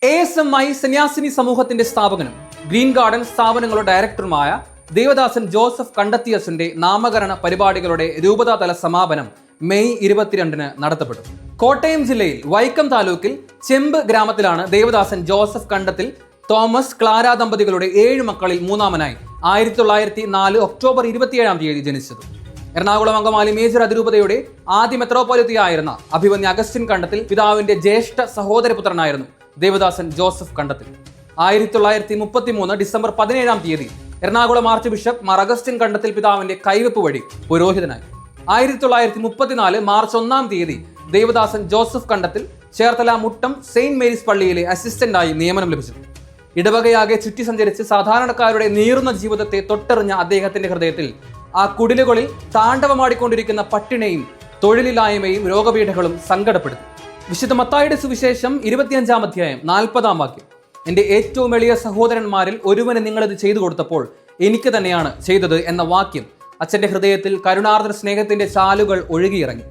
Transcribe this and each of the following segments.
ASMI സന്യാസിനി സമൂഹത്തിന്റെ സ്ഥാപകനും green garden സ്ഥാപനങ്ങളുടെ ഡയറക്ടറുമായ ദേവദാസൻ ജോസഫ് കണ്ടത്തിയസിന്റെ നാമകരണ പരിപാടികളുടെ രൂപതാതല സമാപനം മെയ് 22 നടത്തപ്പെട്ടു. കോട്ടയം ജില്ലയിൽ വൈക്കം താലൂക്കിൽ ചെമ്പ് ഗ്രാമത്തിലാണ് ദേവദാസൻ ജോസഫ് കണ്ടത്തിൽ തോമസ് ക്ലാര ദമ്പതികളുടെ 7 മക്കളിൽ മൂന്നാമനായി 1904 ഒക്ടോബർ 27 ജനിച്ചത്. എറണാകുളം അങ്കമാലി മേജർ അതിരൂപതയുടെ ആദ്യ മെത്രോപൊലിത്തയായിരുന്ന അഭിമന്യ അഗസ്റ്റിൻ കണ്ടത്തിൽ പിതാവിന്റെ ജ്യേഷ്ഠ സഹോദരപുത്രനായിരുന്നു Devadasan Joseph Kandathil. 1933 December 17 Ernakulam archbishop Mar Augustine Kandathil പിതാവിന്റെ കൈവെപ്പ് വഴി പുരോഹിതനായി. 1934 March 1 Devadasan Joseph Kandathil Cherthala Muttam saint Mary's പള്ളിയിലെ അസിസ്റ്റന്റായി നിയമനം ലഭിച്ചു. ഇടവകയാകെ ചുറ്റി സഞ്ചരിച്ച് സാധാരണക്കാരുടെ നീറുന്ന ജീവിതത്തെ തൊട്ടെറിഞ്ഞ അദ്ദേഹത്തിന്റെ ഹൃദയത്തിൽ ആ കുടിലുകളിൽ താണ്ഡവമാടിക്കൊണ്ടിരിക്കുന്ന പട്ടിണിയും തൊഴിലില്ലായ്മയും രോഗപീഠകളും സങ്കടപ്പെടുത്തി. വിശുദ്ധ മത്തായിയുടെ സുവിശേഷം 25 അധ്യായം 40 വാക്യം, എന്റെ ഏറ്റവും എളിയ സഹോദരന്മാരിൽ ഒരുവന് നിങ്ങളിത് ചെയ്തു കൊടുത്തപ്പോൾ എനിക്ക് തന്നെയാണ് ചെയ്തത് എന്ന വാക്യം അച്ഛന്റെ ഹൃദയത്തിൽ കരുണാർദ്ര സ്നേഹത്തിന്റെ ചാലുകൾ ഒഴുകിയിറങ്ങി.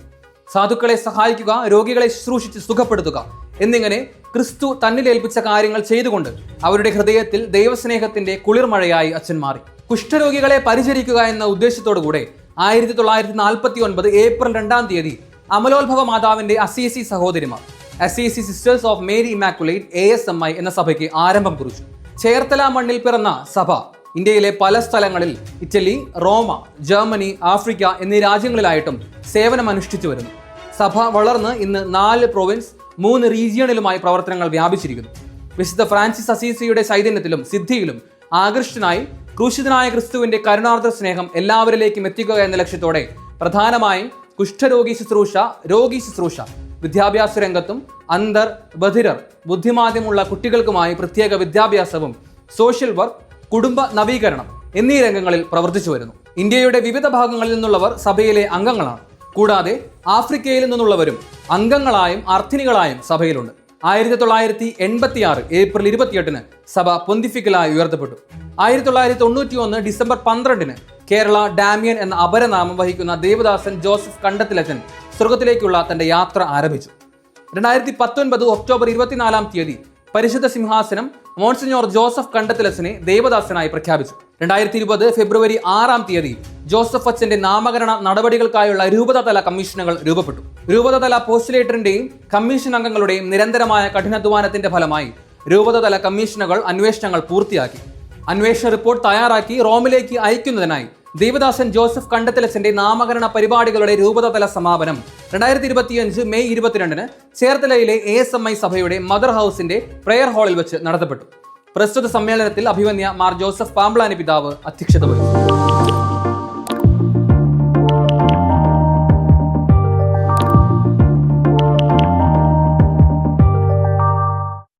സാധുക്കളെ സഹായിക്കുക, രോഗികളെ ശുശ്രൂഷിച്ച് സുഖപ്പെടുത്തുക എന്നിങ്ങനെ ക്രിസ്തു തന്നിലേൽപ്പിച്ച കാര്യങ്ങൾ ചെയ്തുകൊണ്ട് അവരുടെ ഹൃദയത്തിൽ ദൈവസ്നേഹത്തിന്റെ കുളിർമഴയായി അച്ഛൻ മാറി. കുഷ്ഠരോഗികളെ പരിചരിക്കുക എന്ന ഉദ്ദേശത്തോടുകൂടെ 1949 ഏപ്രിൽ 2 അമലോത്ഭവ മാതാവിന്റെ അസീസി സഹോദരിമാർ Assisi sisters of Mary immaculate ASMI എന്ന സഭയ്ക്ക് ആരംഭം കുറിച്ചു. ചേർത്തല മണ്ണിൽ പിറന്ന സഭ ഇന്ത്യയിലെ പല സ്ഥലങ്ങളിൽ ഇറ്റലി, റോമ, ജർമ്മനി, ആഫ്രിക്ക എന്നീ രാജ്യങ്ങളിലായിട്ടും സേവനം അനുഷ്ഠിച്ചു വരുന്നു. സഭ വളർന്ന് ഇന്ന് 4 പ്രൊവിൻസ് 3 റീജിയണിലുമായി പ്രവർത്തനങ്ങൾ വ്യാപിച്ചിരിക്കുന്നു. വിശുദ്ധ ഫ്രാൻസിസ് അസീസിയുടെ ചൈതന്യത്തിലും സിദ്ധിയിലും ആകൃഷ്ടനായി ക്രൂശിതനായ ക്രിസ്തുവിന്റെ കരുണാർദ്ര സ്നേഹം എല്ലാവരിലേക്കും എത്തിക്കുക എന്ന ലക്ഷ്യത്തോടെ പ്രധാനമായും കുഷ്ഠരോഗി ശുശ്രൂഷ, രോഗി ശുശ്രൂഷ, വിദ്യാഭ്യാസ രംഗത്തും ബധിരർ, ബുദ്ധിമാന്ദ്യമുള്ള കുട്ടികൾക്കുമായി പ്രത്യേക വിദ്യാഭ്യാസവും, സോഷ്യൽ വർക്ക്, കുടുംബ നവീകരണം എന്നീ രംഗങ്ങളിൽ പ്രവർത്തിച്ചു വരുന്നു. ഇന്ത്യയുടെ വിവിധ ഭാഗങ്ങളിൽ നിന്നുള്ളവർ സഭയിലെ അംഗങ്ങളാണ്. കൂടാതെ ആഫ്രിക്കയിൽ നിന്നുള്ളവരും അംഗങ്ങളായും അർത്ഥിനികളായും സഭയിലുണ്ട്. 1986 ഏപ്രിൽ 28 സഭ പൊന്തിഫിക്കലായി ഉയർത്തപ്പെട്ടു. 1991 ഡിസംബർ 12 കേരള ഡാമിയൻ എന്ന അപരനാമം വഹിക്കുന്ന ദേവദാസൻ ജോസഫ് കണ്ടത്തിലച്ചൻ സ്വർഗത്തിലേക്കുള്ള തന്റെ യാത്ര ആരംഭിച്ചു. 2019 ഒക്ടോബർ 24 പരിശുദ്ധ സിംഹാസനം മോൺസിഞ്ഞോർ ജോസഫ് കണ്ടത്തിലച്ചനെ ദേവദാസനായി പ്രഖ്യാപിച്ചു. 2020 ഫെബ്രുവരി 6 ജോസഫ് അച്ഛന്റെ നാമകരണ നടപടികൾക്കായുള്ള രൂപതാതല കമ്മീഷനുകൾ രൂപപ്പെട്ടു. രൂപതാതല പോസ്റ്റുലേറ്ററിന്റെയും കമ്മീഷൻ അംഗങ്ങളുടെയും നിരന്തരമായ കഠിനാധ്വാനത്തിന്റെ ഫലമായി രൂപതാതല കമ്മീഷനുകൾ അന്വേഷണങ്ങൾ പൂർത്തിയാക്കി. അന്വേഷണ റിപ്പോർട്ട് തയ്യാറാക്കി റോമിലേക്ക് അയക്കുന്നതിനായി ദേവദാസൻ ജോസഫ് കണ്ടത്തിലച്ചന്റെ നാമകരണ പരിപാടികളുടെ രൂപതാതല സമാപനം 2025 മെയ് 22 ചേർത്തലയിലെ ASMI സഭയുടെ മദർ ഹൗസിന്റെ പ്രെയർ ഹാളിൽ വെച്ച് നടത്തപ്പെട്ടു. പ്രസ്തുത സമ്മേളനത്തിൽ അഭിമന്യ മാർ ജോസഫ് പാംബ്ലാനി പിതാവ് അധ്യക്ഷത വഹിച്ചു.